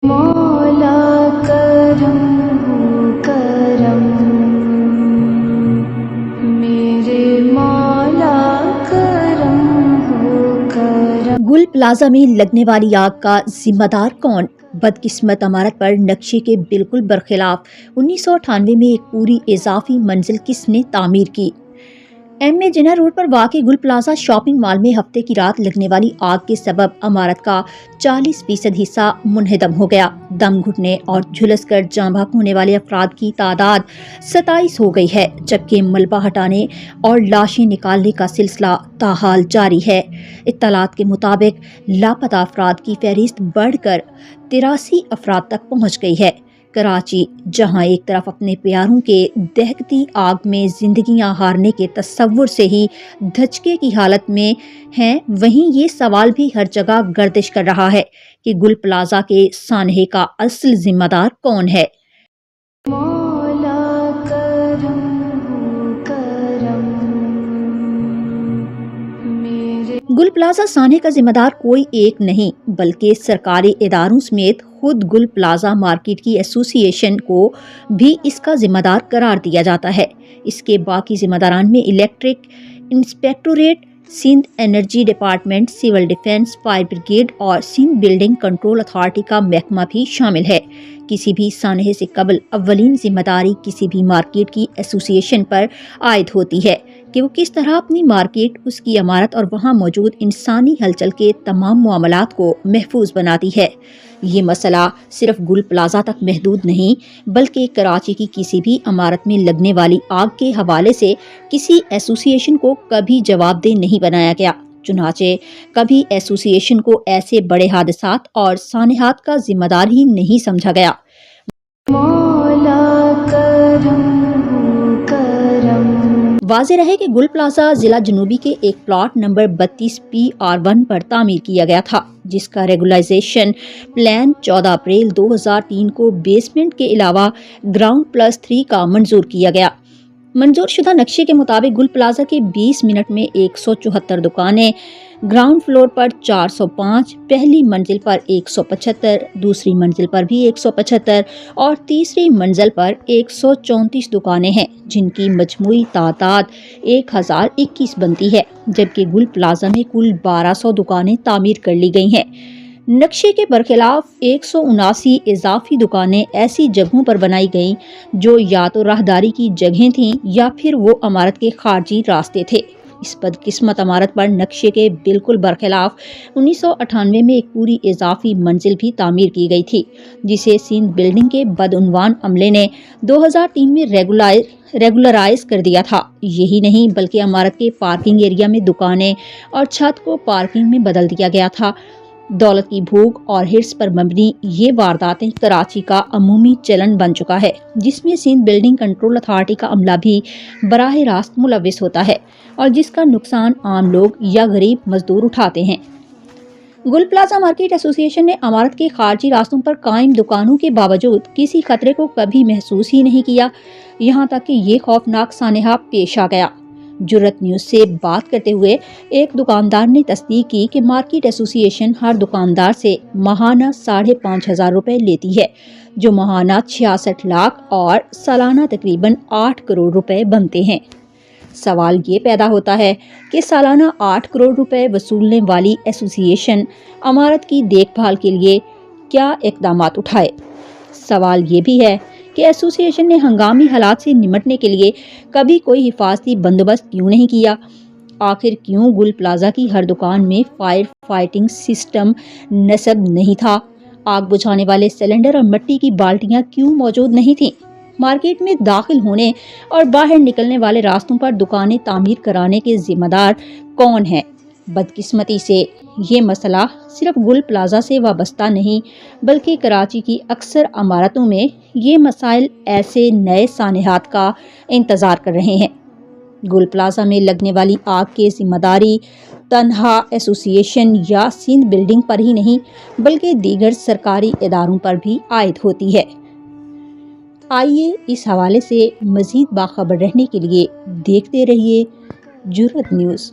مولا کرم ہو کرم، میرے مولا کرم ہو کرم۔ گل پلازہ میں لگنے والی آگ کا ذمہ دار کون؟ بدقسمت عمارت پر نقشے کے بالکل برخلاف 1998 میں ایک پوری اضافی منزل کس نے تعمیر کی؟ ایم اے جناح روڈ پر واقع گل پلازہ شاپنگ مال میں ہفتے کی رات لگنے والی آگ کے سبب عمارت کا 40% حصہ منہدم ہو گیا۔ دم گھٹنے اور جھلس کر جاں بحق ہونے والے افراد کی تعداد 27 ہو گئی ہے، جبکہ ملبہ ہٹانے اور لاشیں نکالنے کا سلسلہ تاحال جاری ہے۔ اطلاعات کے مطابق لاپتہ افراد کی فہرست بڑھ کر 83 افراد تک پہنچ گئی ہے۔ کراچی، جہاں ایک طرف اپنے پیاروں کے دہکتی آگ میں زندگیاں ہارنے کے تصور سے ہی دھچکے کی حالت میں ہیں، وہیں یہ سوال بھی ہر جگہ گردش کر رہا ہے کہ گل پلازہ کے سانحے کا اصل ذمہ دار کون ہے؟ مولا کرم ہو کرم، میرے گل پلازہ سانحے کا ذمہ دار کوئی ایک نہیں بلکہ سرکاری اداروں سمیت خود گل پلازہ مارکیٹ کی ایسوسی ایشن کو بھی اس کا ذمہ دار قرار دیا جاتا ہے۔ اس کے باقی ذمہ داران میں electric inspectorate, Sindh energy department, civil defence, fire brigade اور سندھ بلڈنگ کنٹرول اتھارٹی کا محکمہ بھی شامل ہے۔ کسی بھی سانحے سے قبل اولین ذمہ داری کسی بھی مارکیٹ کی ایسوسی ایشن پر عائد ہوتی ہے کہ وہ کس طرح اپنی مارکیٹ، اس کی عمارت اور وہاں موجود انسانی ہلچل کے تمام معاملات کو محفوظ بناتی ہے۔ یہ مسئلہ صرف گل پلازہ تک محدود نہیں بلکہ کراچی کی کسی بھی عمارت میں لگنے والی آگ کے حوالے سے کسی ایسوسی ایشن کو کبھی جواب دہ نہیں بنایا گیا۔ چنانچہ کبھی ایسوسی ایشن کو ایسے بڑے حادثات اور سانحات کا ذمہ دار ہی نہیں سمجھا گیا۔ مولا کرم ہو کرم۔ واضح رہے کہ گل پلازہ ضلع جنوبی کے ایک پلاٹ نمبر 32 PR1 پر تعمیر کیا گیا تھا، جس کا ریگولائزیشن پلان 14 اپریل 2003 کو بیسمنٹ کے علاوہ گراؤنڈ +3 کا منظور کیا گیا۔ منظور شدہ نقشے کے مطابق گل پلازہ کے 20 منٹ میں 174 دکانیں، گراؤنڈ فلور پر 405، پہلی منزل پر 175، دوسری منزل پر بھی 175 اور تیسری منزل پر 134 دکانیں ہیں، جن کی مجموعی تعداد 1021 بنتی ہے، جبکہ گل پلازہ میں کل 1200 دکانیں تعمیر کر لی گئی ہیں۔ نقشے کے برخلاف 179 اضافی دکانیں ایسی جگہوں پر بنائی گئیں جو یا تو راہداری کی جگہیں تھیں یا پھر وہ عمارت کے خارجی راستے تھے۔ اس بدقسمت عمارت پر نقشے کے بالکل برخلاف 1998 میں ایک پوری اضافی منزل بھی تعمیر کی گئی تھی، جسے سندھ بلڈنگ کے بدعنوان عملے نے 2003 میں ریگولرائز کر دیا تھا۔ یہی نہیں بلکہ عمارت کے پارکنگ ایریا میں دکانیں اور چھت کو پارکنگ میں بدل دیا گیا تھا۔ دولت کی بھوک اور حرص پر مبنی یہ وارداتیں کراچی کا عمومی چلن بن چکا ہے، جس میں سندھ بلڈنگ کنٹرول اتھارٹی کا عملہ بھی براہ راست ملوث ہوتا ہے اور جس کا نقصان عام لوگ یا غریب مزدور اٹھاتے ہیں۔ گل پلازہ مارکیٹ ایسوسی ایشن نے عمارت کے خارجی راستوں پر قائم دکانوں کے باوجود کسی خطرے کو کبھی محسوس ہی نہیں کیا، یہاں تک کہ یہ خوفناک سانحہ پیش آ گیا۔ جرت نیوز سے بات کرتے ہوئے ایک دکاندار نے تصدیق کی کہ مارکیٹ ایسوسی ایشن ہر دکاندار سے ماہانہ 5,500 روپے لیتی ہے، جو ماہانہ 66 لاکھ اور سالانہ تقریباً 8 کروڑ روپے بنتے ہیں۔ سوال یہ پیدا ہوتا ہے کہ سالانہ 8 کروڑ روپے وصولنے والی ایسوسی ایشن عمارت کی دیکھ بھال کے لیے کیا اقدامات اٹھائے؟ سوال یہ بھی ہے کہ ایسوسی ایشن نے ہنگامی حالات سے نمٹنے کے لیے کبھی کوئی حفاظتی بندوبست کیوں نہیں کیا؟ آخر کیوں گل پلازہ کی ہر دکان میں فائر فائٹنگ سسٹم نصب نہیں تھا؟ آگ بجھانے والے سلنڈر اور مٹی کی بالٹیاں کیوں موجود نہیں تھیں؟ مارکیٹ میں داخل ہونے اور باہر نکلنے والے راستوں پر دکانیں تعمیر کرانے کے ذمہ دار کون ہیں؟ بدقسمتی سے یہ مسئلہ صرف گل پلازہ سے وابستہ نہیں بلکہ کراچی کی اکثر عمارتوں میں یہ مسائل ایسے نئے سانحات کا انتظار کر رہے ہیں۔ گل پلازہ میں لگنے والی آگ کی ذمہ داری تنہا ایسوسی ایشن یا سندھ بلڈنگ پر ہی نہیں بلکہ دیگر سرکاری اداروں پر بھی عائد ہوتی ہے۔ آئیے اس حوالے سے مزید باخبر رہنے کے لیے دیکھتے رہیے جرت نیوز۔